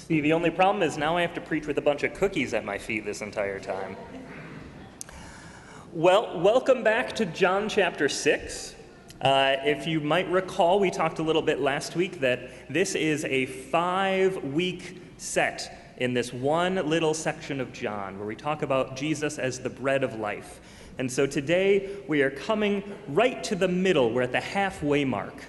See, the only problem is now I have to preach with a bunch of cookies at my feet this entire time. Well, welcome back to John chapter 6. If you might recall, we talked a little bit last week that this is a 5-week set in this one little section of John where we talk about Jesus as the bread of life. And so today we are coming right to the middle. We're at the halfway mark.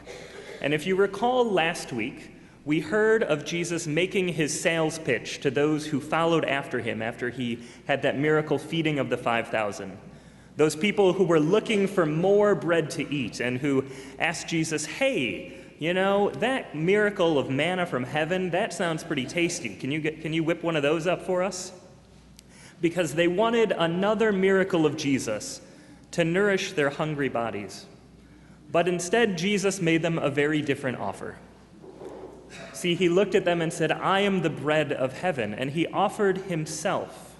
And if you recall last week, we heard of Jesus making his sales pitch to those who followed after him after he had that miracle feeding of the 5,000. Those people who were looking for more bread to eat and who asked Jesus, hey, you know, that miracle of manna from heaven, that sounds pretty tasty. Can you whip one of those up for us? Because they wanted another miracle of Jesus to nourish their hungry bodies. But instead, Jesus made them a very different offer. See, he looked at them and said, I am the bread of heaven, and he offered himself.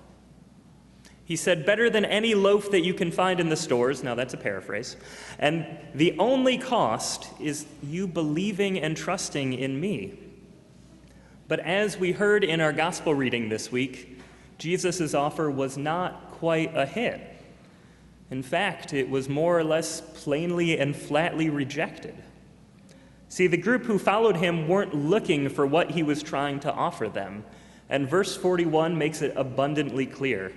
He said, better than any loaf that you can find in the stores, now that's a paraphrase, and the only cost is you believing and trusting in me. But as we heard in our gospel reading this week, Jesus' offer was not quite a hit. In fact, it was more or less plainly and flatly rejected. See, the group who followed him weren't looking for what he was trying to offer them, and verse 41 makes it abundantly clear.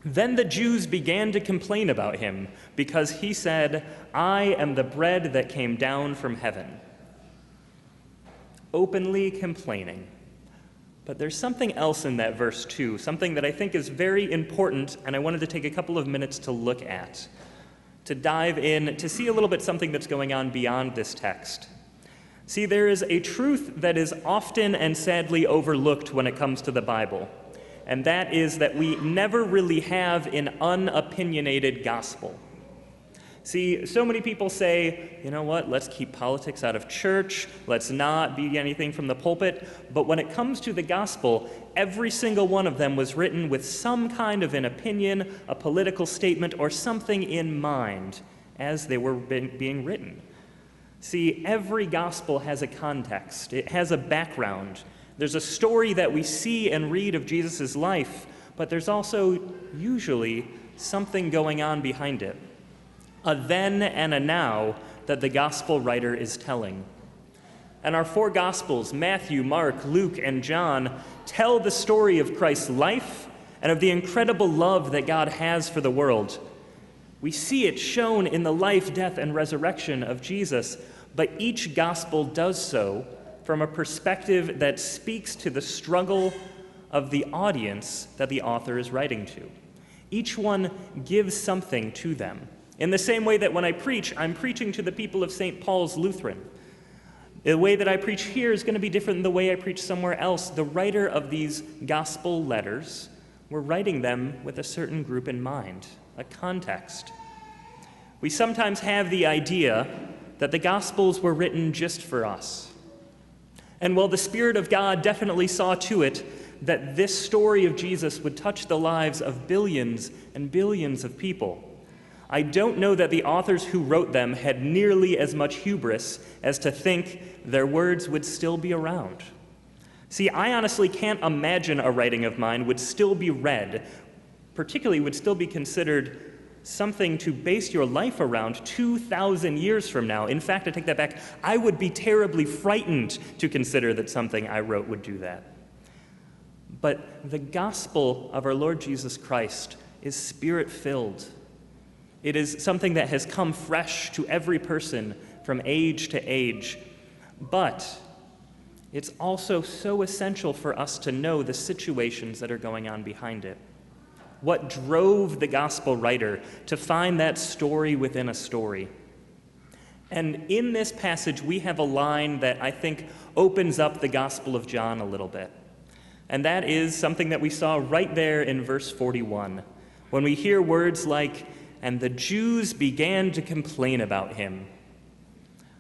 Then the Jews began to complain about him because he said, I am the bread that came down from heaven. Openly complaining. But there's something else in that verse too, something that I think is very important, and I wanted to take a couple of minutes to look at, to dive in, to see a little bit something that's going on beyond this text. See, there is a truth that is often and sadly overlooked when it comes to the Bible, and that is that we never really have an unopinionated gospel. See, so many people say, you know what, let's keep politics out of church, let's not be anything from the pulpit, but when it comes to the gospel, every single one of them was written with some kind of an opinion, a political statement, or something in mind as they were being written. See, every gospel has a context, it has a background. There's a story that we see and read of Jesus' life, but there's also usually something going on behind it. A then and a now that the gospel writer is telling. And our 4 gospels, Matthew, Mark, Luke, and John, tell the story of Christ's life and of the incredible love that God has for the world. We see it shown in the life, death, and resurrection of Jesus, but each gospel does so from a perspective that speaks to the struggle of the audience that the author is writing to. Each one gives something to them. In the same way that when I preach, I'm preaching to the people of St. Paul's Lutheran. The way that I preach here is going to be different than the way I preach somewhere else. The writer of these gospel letters were writing them with a certain group in mind, a context. We sometimes have the idea that the Gospels were written just for us. And while the Spirit of God definitely saw to it that this story of Jesus would touch the lives of billions and billions of people, I don't know that the authors who wrote them had nearly as much hubris as to think their words would still be around. See, I honestly can't imagine a writing of mine would still be read, particularly would still be considered something to base your life around 2,000 years from now. In fact, I take that back. I would be terribly frightened to consider that something I wrote would do that. But the gospel of our Lord Jesus Christ is Spirit-filled. It is something that has come fresh to every person from age to age. But it's also so essential for us to know the situations that are going on behind it. What drove the gospel writer to find that story within a story? And in this passage, we have a line that I think opens up the Gospel of John a little bit. And that is something that we saw right there in verse 41, when we hear words like, and the Jews began to complain about him.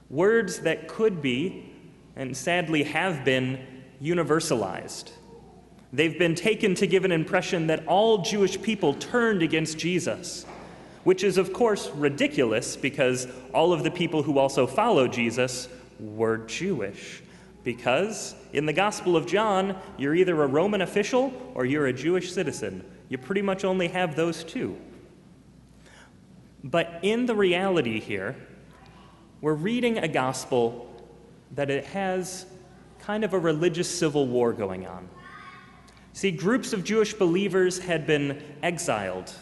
Words that could be, and sadly have been, universalized. They've been taken to give an impression that all Jewish people turned against Jesus, which is, of course, ridiculous because all of the people who also follow Jesus were Jewish. Because in the Gospel of John, you're either a Roman official or you're a Jewish citizen. You pretty much only have those two. But in the reality here, we're reading a gospel that it has kind of a religious civil war going on. See, groups of Jewish believers had been exiled,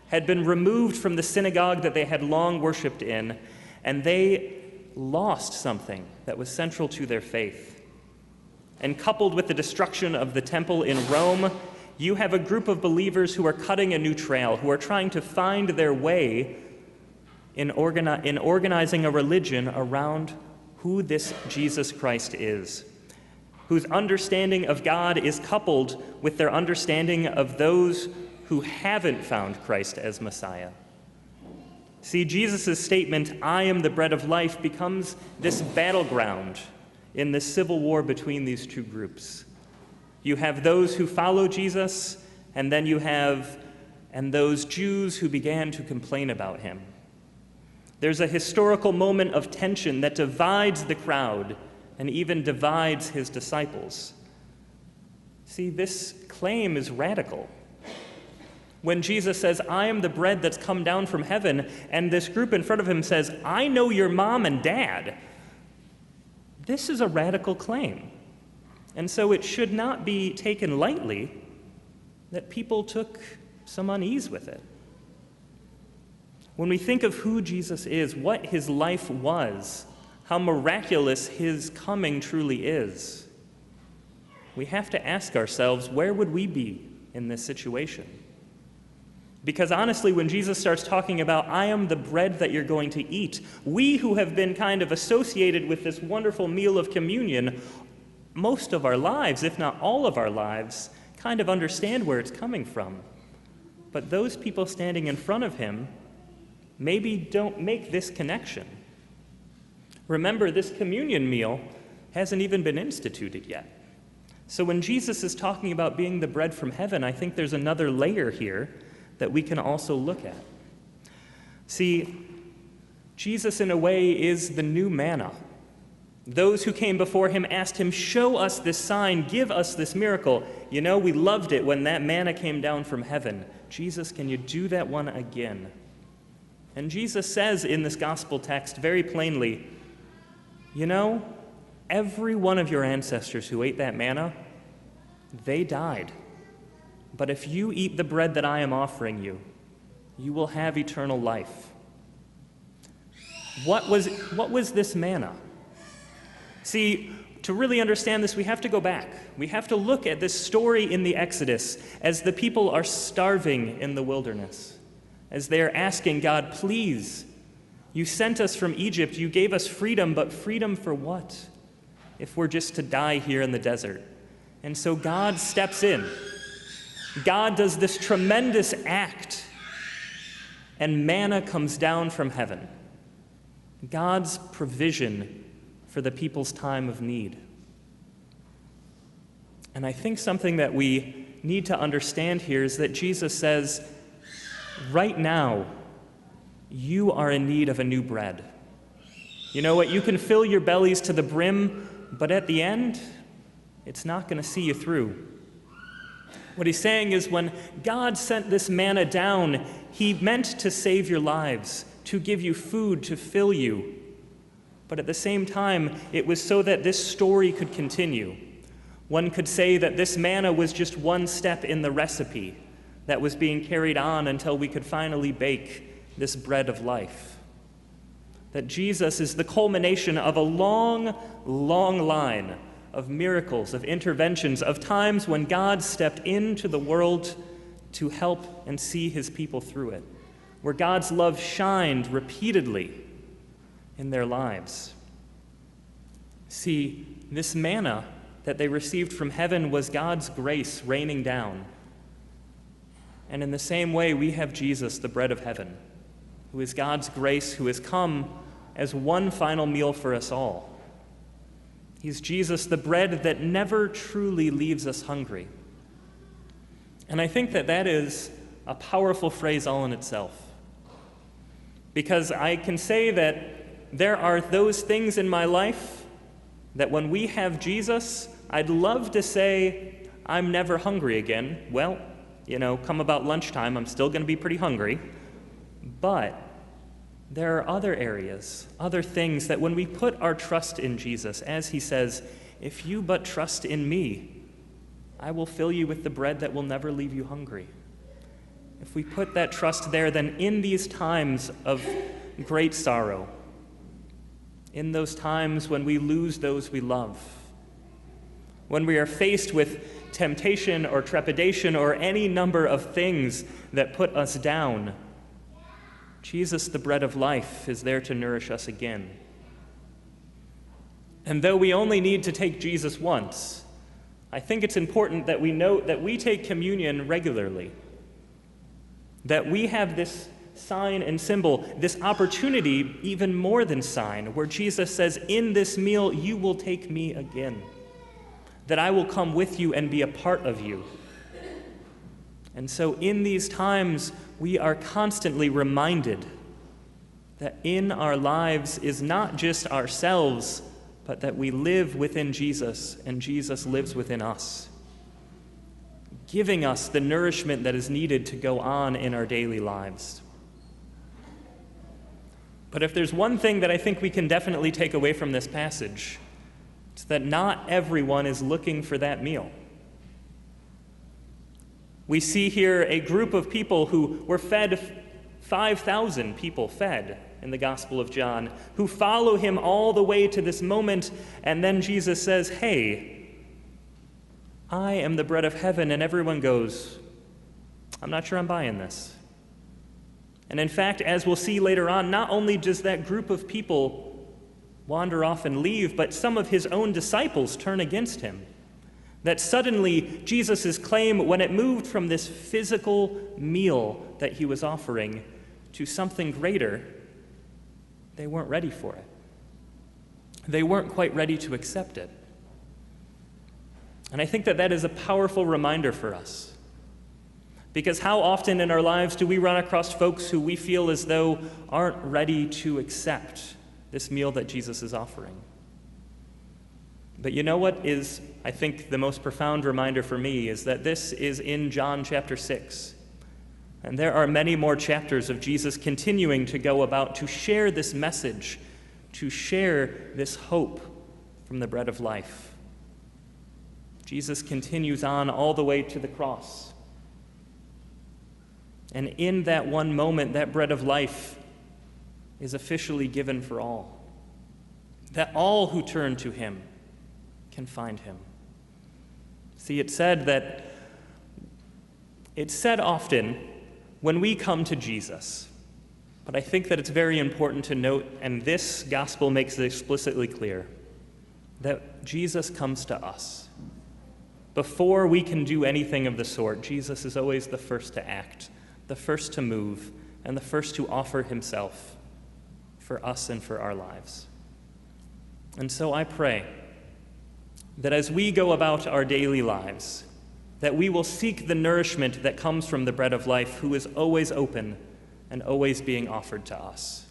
had been removed from the synagogue that they had long worshiped in, and they lost something that was central to their faith. And coupled with the destruction of the temple in Rome, you have a group of believers who are cutting a new trail, who are trying to find their way in organizing a religion around who this Jesus Christ is, whose understanding of God is coupled with their understanding of those who haven't found Christ as Messiah. See, Jesus' statement, "I am the bread of life," becomes this battleground in this civil war between these two groups. You have those who follow Jesus, and then you have those Jews who began to complain about him. There's a historical moment of tension that divides the crowd and even divides his disciples. See, this claim is radical. When Jesus says, "I am the bread that's come down from heaven," and this group in front of him says, "I know your mom and dad," this is a radical claim. And so it should not be taken lightly that people took some unease with it. When we think of who Jesus is, what his life was, how miraculous his coming truly is, we have to ask ourselves, where would we be in this situation? Because honestly, when Jesus starts talking about, "I am the bread that you're going to eat," we who have been kind of associated with this wonderful meal of communion most of our lives, if not all of our lives, kind of understand where it's coming from. But those people standing in front of him maybe don't make this connection. Remember, this communion meal hasn't even been instituted yet. So when Jesus is talking about being the bread from heaven, I think there's another layer here that we can also look at. See, Jesus in a way is the new manna. Those who came before him asked him, "Show us this sign, give us this miracle." You know, we loved it when that manna came down from heaven. Jesus, can you do that one again? And Jesus says in this gospel text very plainly, you know, every one of your ancestors who ate that manna, they died. But if you eat the bread that I am offering you, you will have eternal life. What was this manna? See, to really understand this, we have to go back. We have to look at this story in the Exodus as the people are starving in the wilderness, as they are asking God, "Please, you sent us from Egypt, you gave us freedom, but freedom for what if we're just to die here in the desert?" And so God steps in. God does this tremendous act, and manna comes down from heaven. God's provision for the people's time of need. And I think something that we need to understand here is that Jesus says, right now, you are in need of a new bread. You know what? You can fill your bellies to the brim, but at the end, it's not going to see you through. What he's saying is when God sent this manna down, he meant to save your lives, to give you food, to fill you. But at the same time, it was so that this story could continue. One could say that this manna was just one step in the recipe that was being carried on until we could finally bake this bread of life. That Jesus is the culmination of a long, long line of miracles, of interventions, of times when God stepped into the world to help and see his people through it, where God's love shined repeatedly in their lives. See, this manna that they received from heaven was God's grace raining down. And in the same way, we have Jesus, the bread of heaven, who is God's grace, who has come as one final meal for us all. He's Jesus, the bread that never truly leaves us hungry. And I think that that is a powerful phrase all in itself. Because I can say that there are those things in my life That when we have Jesus, I'd love to say, I'm never hungry again. Well, come about lunchtime, I'm still going to be pretty hungry. But there are other areas, other things that when we put our trust in Jesus, as he says, if you but trust in me, I will fill you with the bread that will never leave you hungry. If we put that trust there, then in these times of great sorrow, in those times when we lose those we love, when we are faced with temptation or trepidation or any number of things that put us down, Jesus, the bread of life, is there to nourish us again. And though we only need to take Jesus once, I think it's important that we note that we take communion regularly, that we have this sign and symbol, this opportunity, even more than sign, where Jesus says, in this meal you will take me again, that I will come with you and be a part of you. And so in these times, we are constantly reminded that in our lives is not just ourselves, but that we live within Jesus and Jesus lives within us, giving us the nourishment that is needed to go on in our daily lives. But if there's one thing that I think we can definitely take away from this passage, it's that not everyone is looking for that meal. We see here a group of people who were fed, 5,000 people fed in the Gospel of John, who follow him all the way to this moment, and then Jesus says, hey, I am the bread of heaven, and everyone goes, I'm not sure I'm buying this. And in fact, as we'll see later on, not only does that group of people wander off and leave, but some of his own disciples turn against him. That suddenly Jesus' claim, when it moved from this physical meal that he was offering to something greater, they weren't ready for it. They weren't quite ready to accept it. And I think that that is a powerful reminder for us. Because how often in our lives do we run across folks who we feel as though aren't ready to accept this meal that Jesus is offering? But you know what is, I think, the most profound reminder for me is that this is in John chapter 6. And there are many more chapters of Jesus continuing to go about to share this message, to share this hope from the bread of life. Jesus continues on all the way to the cross. And in that one moment, that bread of life is officially given for all. That all who turn to him can find him. See, it's said often when we come to Jesus, but I think that it's very important to note, and this gospel makes it explicitly clear, that Jesus comes to us. Before we can do anything of the sort, Jesus is always the first to act, the first to move, and the first to offer himself for us and for our lives. And so I pray that as we go about our daily lives, that we will seek the nourishment that comes from the bread of life, who is always open and always being offered to us.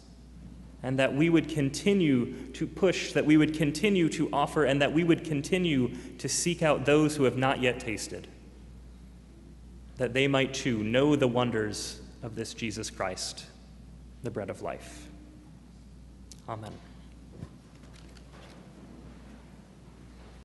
And that we would continue to push, that we would continue to offer, and that we would continue to seek out those who have not yet tasted, that they might too know the wonders of this Jesus Christ, the bread of life. Amen.